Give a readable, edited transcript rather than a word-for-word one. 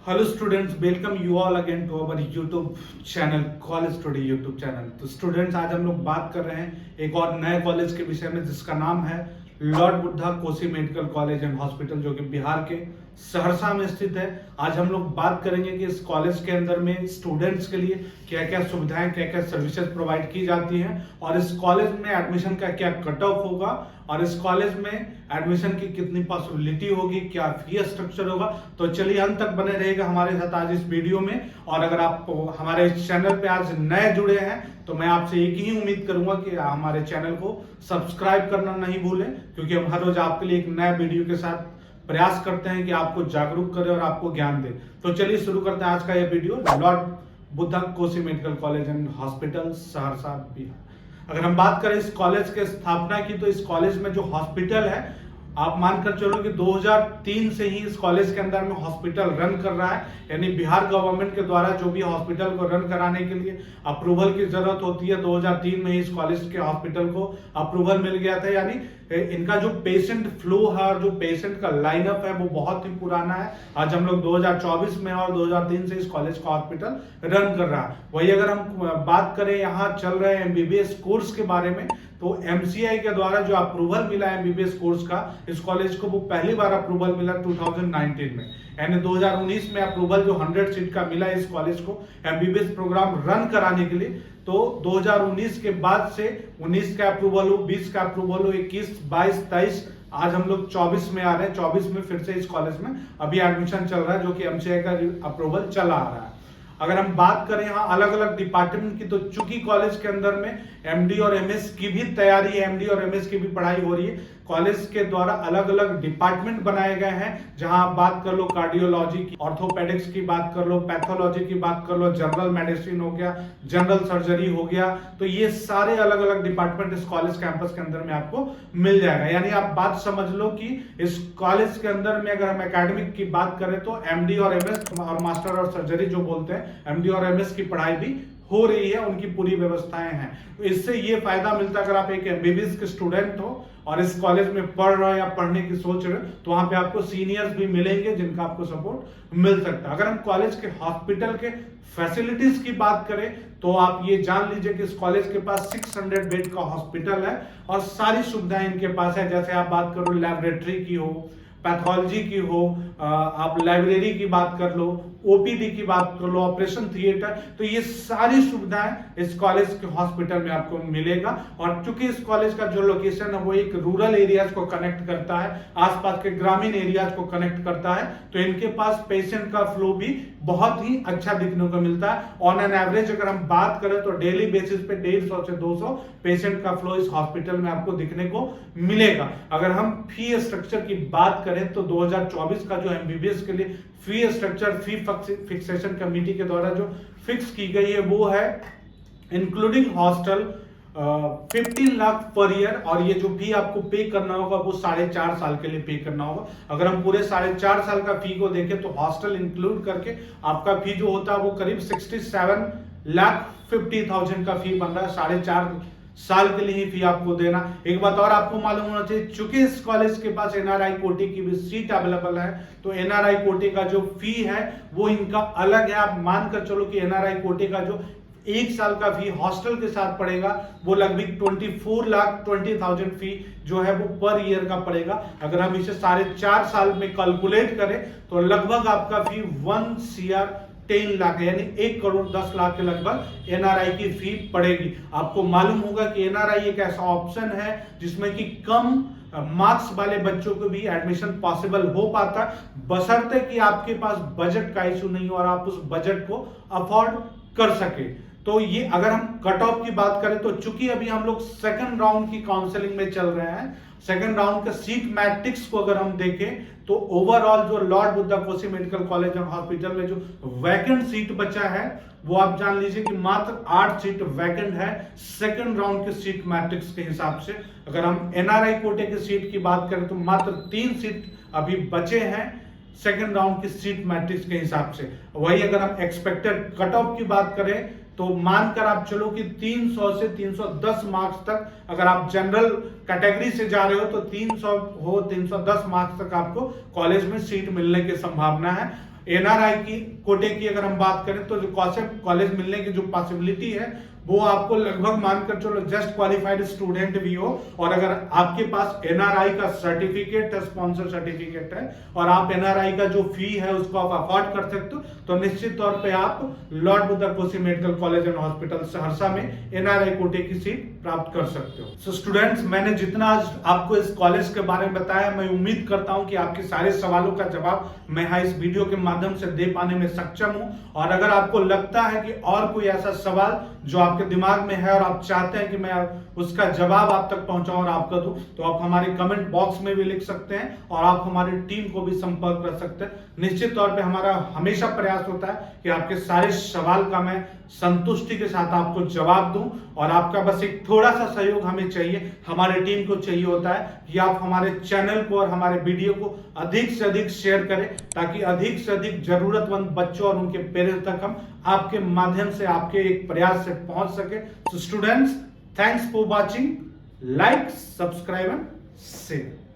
Hello students, welcome you all again to our YouTube channel college study YouTube channel. तो students, आज हम लोग बात कर रहे हैं एक और नए कॉलेज के विषय में जिसका नाम है Lord Buddha Kosi medical college and hospital, जो कि बिहार के सहरसा में स्थित है। आज हम लोग बात करेंगे कि इस कॉलेज के अंदर में स्टूडेंट्स के लिए क्या क्या सुविधाएं, क्या क्या सर्विसेज प्रोवाइड की जाती हैं और इस कॉलेज में एडमिशन का क्या कट ऑफ होगा और इस कॉलेज में एडमिशन की कितनी पॉसिबिलिटी होगी, क्या फी स्ट्रक्चर होगा। तो चलिए अंत तक बने रहेगा हमारे साथ आज इस वीडियो में। और अगर आप हमारे चैनल पे आज नए जुड़े हैं तो मैं आपसे एक ही उम्मीद करूंगा कि हमारे चैनल को सब्सक्राइब करना नहीं भूलें, क्योंकि हम हर रोज आपके लिए एक नए वीडियो के साथ प्रयास करते हैं कि आपको जागरूक करें और आपको ज्ञान दें। तो चलिए शुरू करते हैं आज का यह video. Lord Buddha Kosi medical college and hospital, Saharsa, Bihar. अगर हम बात करें इस कॉलेज के स्थापना की, तो इस कॉलेज में जो हॉस्पिटल है, आप मानकर चलो कि 2003 से ही इस कॉलेज के अंदर में हॉस्पिटल रन कर रहा है। यानी बिहार गवर्नमेंट के द्वारा जो भी हॉस्पिटल को रन कराने के लिए अप्रूवल की जरूरत होती है, 2003 में ही इस कॉलेज के हॉस्पिटल को अप्रूवल मिल गया था। यानी इनका जो पेशेंट फ्लो है और जो पेशेंट का लाइनअप है वो बहुत ही पुराना है। आज हम लोग 2024 में और 2003 से इस कॉलेज का हॉस्पिटल रन कर रहा है। वही अगर हम बात करें यहाँ चल रहे एमबीबीएस कोर्स के बारे में, तो एमसीआई के द्वारा जो अप्रूवल मिला है एमबीबीएस कोर्स का इस कॉलेज को, वो पहली बार अप्रूवल मिला 2019 में। यानी 2019 में अप्रूवल जो 100 सीट का मिला इस कॉलेज को एमबीबीएस प्रोग्राम रन कराने के लिए। तो 2019 के बाद से 19 का अप्रूवल हो, 20 का अप्रूवल हो, 21, 22, 23, आज हम लोग 24 में आ रहे हैं। 24 में फिर से इस कॉलेज में अभी एडमिशन चल रहा है, जो कि एमसीआई का अप्रूवल चला आ रहा है। अगर हम बात करें यहाँ अलग अलग डिपार्टमेंट की, तो चूंकि कॉलेज के अंदर में एमडी और एमएस की भी तैयारी है, एमडी और एमएस की भी पढ़ाई हो रही है, कॉलेज के द्वारा अलग अलग डिपार्टमेंट बनाए गए हैं। जहां आप बात कर लो कार्डियोलॉजी की, ऑर्थोपेडिक्स की बात कर लो, पैथोलॉजी की बात कर लो, जनरल मेडिसिन हो गया, जनरल सर्जरी हो गया, तो ये सारे अलग अलग डिपार्टमेंट इस कॉलेज कैंपस के अंदर में आपको मिल जाएगा। यानी आप बात समझ लो कि इस कॉलेज के अंदर में अगर हम एकेडमिक की बात करें तो एमडी और एमएस और मास्टर और सर्जरी जो बोलते हैं, एमडी और एमएस की पढ़ाई भी हो रही है, उनकी पूरी व्यवस्थाएं हैं। तो इससे ये फायदा मिलता है, अगर आप एक एमबीबीएस के स्टूडेंट हो और इस कॉलेज में पढ़ रहे हो या पढ़ने की सोच रहे हो, तो वहां पे आपको सीनियर्स भी मिलेंगे जिनका आपको सपोर्ट मिल सकता है। अगर हम कॉलेज के हॉस्पिटल के फैसिलिटीज की बात करें तो आप ये जान लीजिए कि इस कॉलेज के पास 600 बेड का हॉस्पिटल है और सारी सुविधाएं इनके पास है। जैसे आप बात करो लैबोरेटरी की हो, पैथोलॉजी की हो, आप लाइब्रेरी की बात कर लो, ओपीडी की बात कर लो, ऑपरेशन थिएटर, तो ये सारी सुविधाएं इस कॉलेज के हॉस्पिटल में आपको मिलेगा। और चूंकि इस कॉलेज का जो लोकेशन है वो एक रूरल एरियाज को कनेक्ट करता है, आसपास के ग्रामीण एरियाज को कनेक्ट करता है, तो इनके पास पेशेंट का फ्लो भी बहुत ही अच्छा दिखने को मिलता है। ऑन एन एवरेज अगर हम बात करें तो डेली बेसिस पे 150 से 200 पेशेंट का फ्लो इस हॉस्पिटल में आपको दिखने को मिलेगा। अगर हम फी स्ट्रक्चर की बात करें तो 2024 का जो एमबीबीएस के लिए फी स्ट्रक्चर, फी फिक्सेशन कमेटी के द्वारा जो फिक्स की गई है वो है including hostel 15 lakh per year. और ये जो फी आपको पे करना होगा वो 4.5 साल के लिए पे करना होगा। अगर हम पूरे 4.5 साल का फी को देखें तो हॉस्टल इंक्लूड करके आपका फी जो होता है वो करीब 67,50,000 का फी बन रहा है। 4.5 साल के लिए ही फी आपको देना। एक बात और आपको मालूम होना चाहिए, चूंकि इस कॉलेज के पास एनआरआई कोटी की भी सीट अवेलेबल है, तो एनआरआई कोटी का जो फी है वो इनका अलग है। आप मानकर चलो कि एनआरआई कोटी का जो 1 साल का फी हॉस्टल के साथ पड़ेगा वो लगभग 24,20,000 फी जो है वो पर ईयर का पड़ेगा। अगर हम इसे 4.5 साल में कैलकुलेट करें तो लगभग आपका फी 1,10 लाख यानी 1,10 लाख के लगभग एनआरआई की फी पड़ेगी। आपको मालूम होगा कि एनआरआई एक ऐसा ऑप्शन है जिसमें कि कम मार्क्स वाले बच्चों को भी एडमिशन पॉसिबल हो पाता है, बशर्ते कि आपके पास बजट का इशू नहीं हो और आप उस बजट को अफोर्ड कर सके। तो ये अगर हम कट ऑफ की बात करें तो चूंकि अभी हम लोग सेकंड राउंड की काउंसलिंग में चल रहे हैं, सेकंड राउंड का सीट मैट्रिक्स को अगर हम देखें तो ओवरऑल जो Lord Buddha Kosi medical college and hospital में जो वैकेंट सीट बचा है वो आप जान लीजिए कि मात्र 8 सीट वैकेंट है सेकंड राउंड के सीट मैट्रिक्स के हिसाब से। अगर हम एनआरआई कोटे की सीट की बात करें तो मात्र 3 सीट अभी बचे हैं सेकंड राउंड की सीट मैट्रिक्स के हिसाब से। वही अगर हम एक्सपेक्टेड कट ऑफ की बात करें तो मानकर आप चलो कि 300 से 310 मार्क्स तक, अगर आप जनरल कैटेगरी से जा रहे हो तो 300 हो 310 मार्क्स तक आपको कॉलेज में सीट मिलने की संभावना है। एनआरआई की कोटे की अगर हम बात करें तो जो कॉलेज मिलने की जो पॉसिबिलिटी है वो आपको लगभग मानकर चलो जस्ट क्वालिफाइड स्टूडेंट भी हो, और अगर आपके पास एनआरआई का सर्टिफिकेट है, स्पॉन्सर सर्टिफिकेट है, और आप एनआरआई का जो फी है उसको आप अफोर्ड कर सकते हो, तो निश्चित तौर पे आप Lord Buddha Kosi medical college and hospital Saharsa में एनआरआई कोटे की सीट प्राप्त कर सकते हो। सो स्टूडेंट्स, मैंने जितना आज आपको इस कॉलेज के बारे में बताया, मैं उम्मीद करता हूं कि आपके सारे सवालों का जवाब मैं इस वीडियो के माध्यम से दे पाने में सक्षम हूं। और अगर आपको लगता है कि और कोई ऐसा सवाल जो आपके दिमाग में है और आप चाहते हैं कि मैं उसका जवाब आप तक पहुंचाऊं और आपको दूं, तो आप हमारे कमेंट बॉक्स में भी लिख सकते हैं और आप हमारी टीम को भी संपर्क कर सकते हैं। निश्चित तौर पे हमारा हमेशा प्रयास होता है कि आपके सारे सवाल का मैं संतुष्टि के साथ आपको जवाब दूं, और आपका बस एक थोड़ा सा सहयोग हमें चाहिए, हमारी टीम को चाहिए होता है कि आप हमारे चैनल को और हमारे वीडियो को अधिक से अधिक शेयर करें, ताकि अधिक से अधिक जरूरतमंद बच्चों और उनके पेरेंट्स तक हम आपके माध्यम से, आपके एक प्रयास से पहुंच सके। So students, thanks for watching, like, subscribe and share.